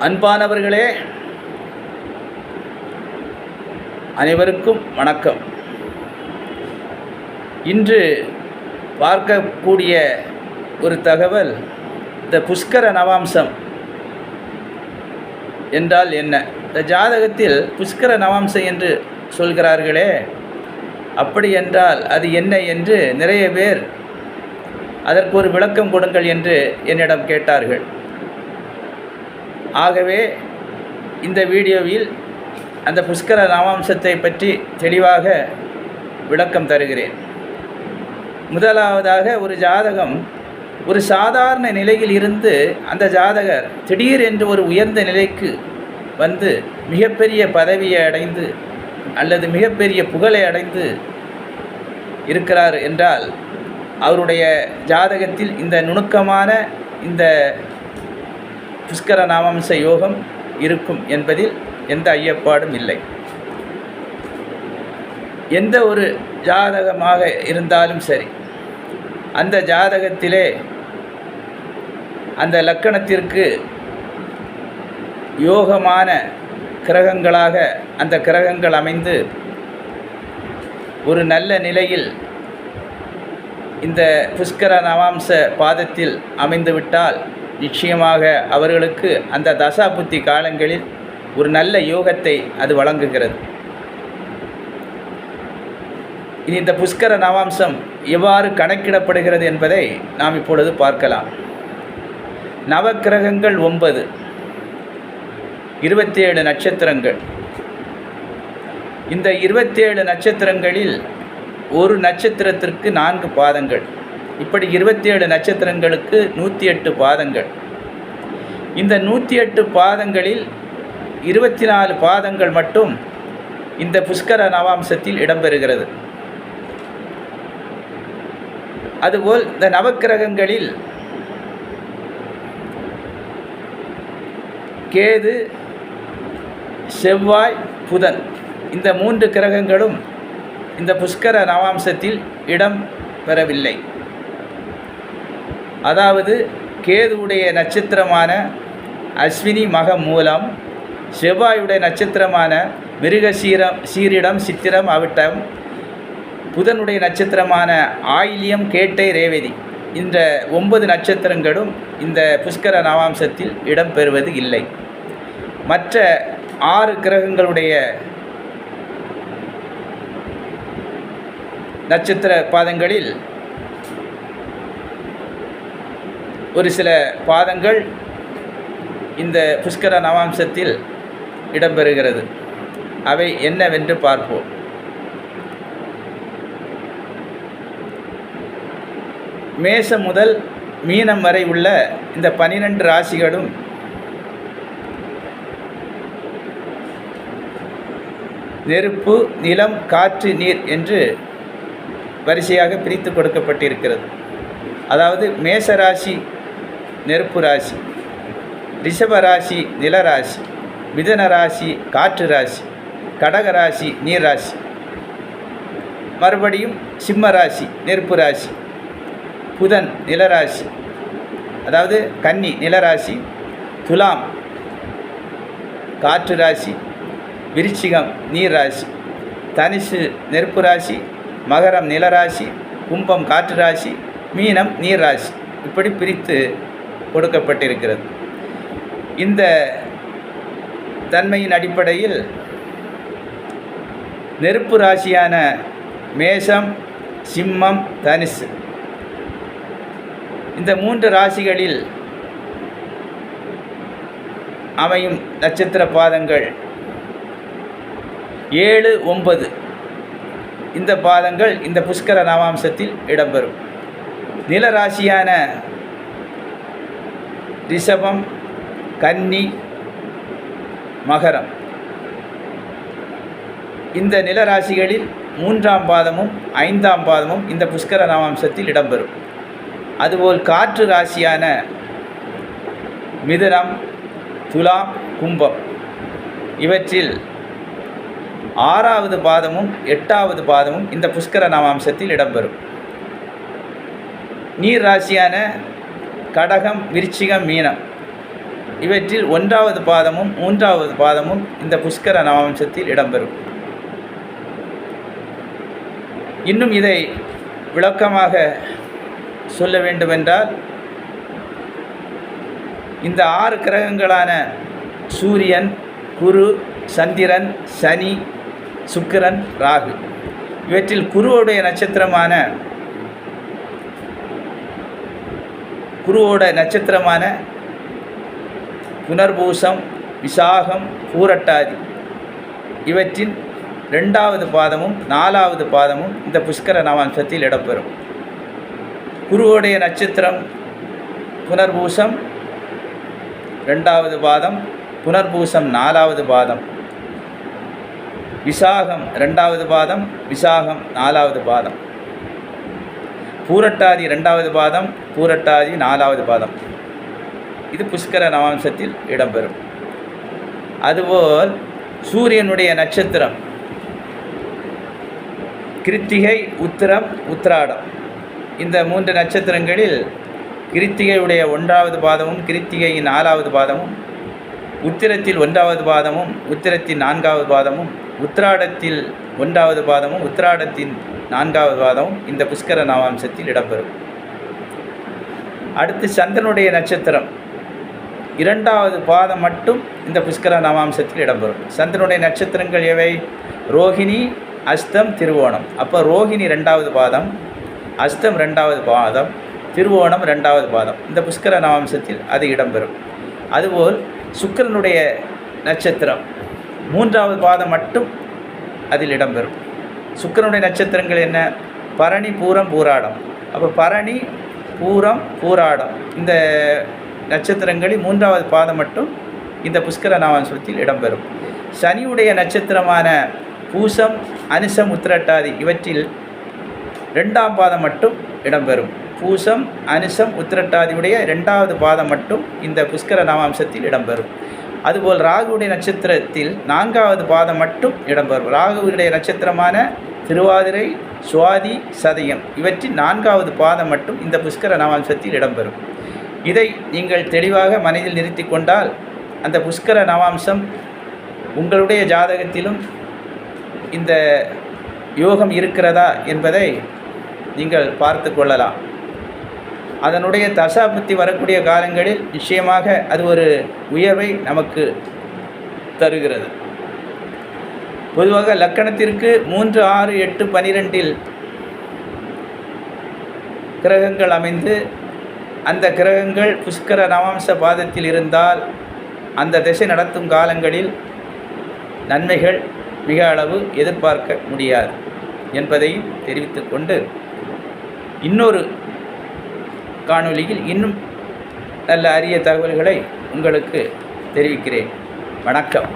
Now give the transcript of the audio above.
அன்பானவர்களே, அனைவருக்கும் வணக்கம். இன்று பார்க்கக்கூடிய ஒரு தகவல், இந்த புஷ்கர நவாம்சம் என்றால் என்ன? இந்த ஜாதகத்தில் புஷ்கர நவாம்சம் என்று சொல்கிறார்களே, அப்படி என்றால் அது என்ன என்று நிறைய பேர் அதற்கு ஒரு விளக்கம் கொடுங்கள் என்று என்னிடம் கேட்டார்கள். ஆகவே இந்த வீடியோவில் அந்த புஷ்கர நவாம்சத்தை பற்றி தெளிவாக விளக்கம் தருகிறேன். முதலாவதாக, ஒரு ஜாதகம் ஒரு சாதாரண நிலையில் இருந்து அந்த ஜாதகர் திடீர் என்று ஒரு உயர்ந்த நிலைக்கு வந்து மிகப்பெரிய பதவியை அடைந்து அல்லது மிகப்பெரிய புகழை அடைந்து இருக்கிறார் என்றால் அவருடைய ஜாதகத்தில் இந்த நுணுக்கமான இந்த புஷ்கர நவாம்ச யோகம் இருக்கும் என்பதில் எந்த ஐயப்பாடும் இல்லை. எந்த ஒரு ஜாதகமாக இருந்தாலும் சரி, அந்த ஜாதகத்திலே அந்த லக்கணத்திற்கு யோகமான கிரகங்களாக அந்த கிரகங்கள் அமைந்து ஒரு நல்ல நிலையில் இந்த புஷ்கர நவாம்ச பாதத்தில் அமைந்துவிட்டால் நிச்சயமாக அவர்களுக்கு அந்த தசாபுத்தி காலங்களில் ஒரு நல்ல யோகத்தை அது வழங்குகிறது. இனி இந்த புஷ்கர நவாம்சம் எவ்வாறு கணக்கிடப்படுகிறது என்பதை நாம் இப்பொழுது பார்க்கலாம். நவக்கிரகங்கள் 9, 27 நட்சத்திரங்கள். இந்த 27 நட்சத்திரங்களில் ஒரு நட்சத்திரத்திற்கு 4 பாதங்கள். இப்படி 27 நட்சத்திரங்களுக்கு 108 பாதங்கள். இந்த 108 பாதங்களில் 24 பாதங்கள் மட்டும் இந்த புஷ்கர நவாம்சத்தில் இடம்பெறுகிறது. அதுபோல் இந்த நவக்கிரகங்களில் கேது, செவ்வாய், புதன் இந்த 3 கிரகங்களும் இந்த புஷ்கர நவாம்சத்தில் இடம் பெறவில்லை. அதாவது கேதுவுடைய நட்சத்திரமான அஸ்வினி மக மூலம், செவ்வாயுடைய நட்சத்திரமான மிருகசீரிடம், சித்திரம், அவிட்டம், புதனுடைய நட்சத்திரமான ஆயில்யம், கேட்டை, ரேவதி இந்த 9 நட்சத்திரங்களும் இந்த புஷ்கர நவாம்சத்தில் இடம்பெறுவது இல்லை. மற்ற 6 கிரகங்களுடைய நட்சத்திர பாதங்களில் ஒரு சில பாதங்கள் இந்த புஷ்கர நவாம்சத்தில் இடம்பெறுகிறது. அவை என்னவென்று பார்ப்போம். மேஷம் முதல் மீனம் வரை உள்ள இந்த 12 ராசிகளும் நெருப்பு, நிலம், காற்று, நீர் என்று வரிசையாக பிரித்து கொடுக்கப்பட்டிருக்கிறது. அதாவது மேஷராசி நெருப்பு ராசி, ரிஷப ராசி நிலராசி, மிதுன ராசி காற்று ராசி, கடக ராசி நீர் ராசி, மறுபடியும் சிம்ம ராசி நெருப்பு ராசி, புதன் நிலராசி அதாவது கன்னி நிலராசி, துலாம் காற்று ராசி, விருச்சிகம் நீர் ராசி, தனுசு நெருப்பு ராசி, மகரம் நிலராசி, கும்பம் காற்று ராசி, மீனம் நீர் ராசி. இப்படி பிரித்து கொடுக்கப்பட்டிருக்கிறது. இந்த தன்மையின் அடிப்படையில் நெருப்பு ராசியான மேஷம், சிம்மம், தனுசு இந்த 3 ராசிகளில் அமையும் நட்சத்திர பாதங்கள் 7, 9 இந்த பாதங்கள் இந்த புஷ்கர நவாம்சத்தில் இடம்பெறும். நிலராசியான ரிஷபம், கன்னி, மகரம் இந்த நிலராசிகளில் 3ஆம் பாதமும் 5ஆம் பாதமும் இந்த புஷ்கர நவாம்சத்தில் இடம்பெறும். அதுபோல் காற்று ராசியான மிதுனம், துலாம், கும்பம் இவற்றில் 6வது பாதமும் 8வது பாதமும் இந்த புஷ்கர நவாம்சத்தில் இடம்பெறும். நீர் ராசியான கடகம், விருச்சிகம், மீனம் இவற்றில் 1வது பாதமும் 3வது பாதமும் இந்த புஷ்கர நவாம்சத்தில் இடம்பெறும். இன்னும் இதை விளக்கமாக சொல்ல வேண்டுமென்றால், இந்த 6 கிரகங்களான சூரியன், குரு, சந்திரன், சனி, சுக்கிரன், ராகு, இவற்றில் குருவோட நட்சத்திரமான புனர்பூசம், விசாகம், பூரட்டாதி இவற்றின் 2வது பாதமும் 4வது பாதமும் இந்த புஷ்கர நவாம்சத்தில் இடம்பெறும். குருவோடைய நட்சத்திரம் புனர்பூசம் 2வது பாதம், புனர்பூசம் 4வது பாதம், விசாகம் 2வது பாதம், விசாகம் 4வது பாதம், பூரட்டாதி 2வது பாதம், பூரட்டாதி 4வது பாதம். இது புஷ்கர நவாம்சத்தில் இடம்பெறும். அதுபோல் சூரியனுடைய நட்சத்திரம் கிருத்திகை, உத்திரம், உத்திராடம். இந்த 3 நட்சத்திரங்களில் கிருத்திகையுடைய 1வது பாதமும் கிருத்திகையின் 4வது பாதமும், உத்திரத்தில் 1வது பாதமும் உத்திரத்தின் 4வது பாதமும், உத்திராடத்தில் 1வது பாதமும் உத்திராடத்தின் 4வது பாதமும் இந்த புஷ்கர நவாம்சத்தில் இடம்பெறும். அடுத்து சந்திரனுடைய நட்சத்திரம் 2வது பாதம் மட்டும் இந்த புஷ்கர நவாம்சத்தில் இடம்பெறும். சந்திரனுடைய நட்சத்திரங்கள் எவை? ரோகிணி, அஸ்தம், திருவோணம். அப்போ ரோகிணி 2வது பாதம், அஸ்தம் 2வது பாதம், திருவோணம் 2வது பாதம். இந்த புஷ்கர நவாம்சத்தில் அது இடம்பெறும். அதுபோல் சுக்கிரனுடைய நட்சத்திரம் 3வது பாதம் மட்டும் அதில் இடம்பெறும். சுக்கிரனுடைய நட்சத்திரங்கள் என்ன? பரணி, பூரம், பூராடம். அப்போ பரணி, பூரம், பூராடம் இந்த நட்சத்திரங்களில் 3வது பாதம் மட்டும் இந்த புஷ்கர நவாம்சத்தில் இடம்பெறும். சனியுடைய நட்சத்திரமான பூசம், அனுசம், உத்திரட்டாதி இவற்றில் 2ஆம் பாதம் மட்டும் இடம்பெறும். பூசம், அனுசம், உத்திரட்டாதியுடைய 2வது பாதம் மட்டும் இந்த புஷ்கர நவாம்சத்தில் இடம்பெறும். அதுபோல் ராகுவுடைய நட்சத்திரத்தில் 4வது பாதம் மட்டும் இடம்பெறும். ராகுவுடைய நட்சத்திரமான திருவாதிரை, சுவாதி, சதயம் இவற்றின் 4வது பாதம் மட்டும் இந்த புஷ்கர நவாம்சத்தில் இடம்பெறும். இதை நீங்கள் தெளிவாக மனதில் நிறுத்தி கொண்டால் அந்த புஷ்கர நவாம்சம் உங்களுடைய ஜாதகத்திலும் இந்த யோகம் இருக்கிறதா என்பதை நீங்கள் பார்த்து கொள்ளலாம். அதனுடைய தசாபுத்தி வரக்கூடிய காலங்களில் நிச்சயமாக அது ஒரு உயர்வை நமக்கு தருகிறது. பொதுவாக லக்கணத்திற்கு 3, 6, 8, 12 கிரகங்கள் அமைந்து அந்த கிரகங்கள் புஷ்கர நவாம்ச பாதத்தில் இருந்தால் அந்த திசை நடத்தும் காலங்களில் நன்மைகள் மிக அளவு எதிர்பார்க்க முடியாது என்பதையும் தெரிவித்து கொண்டு இன்னொரு காணொளியில் இன்னும் நல்ல அரிய தகவல்களை உங்களுக்கு தெரிவிக்கிறேன். வணக்கம்.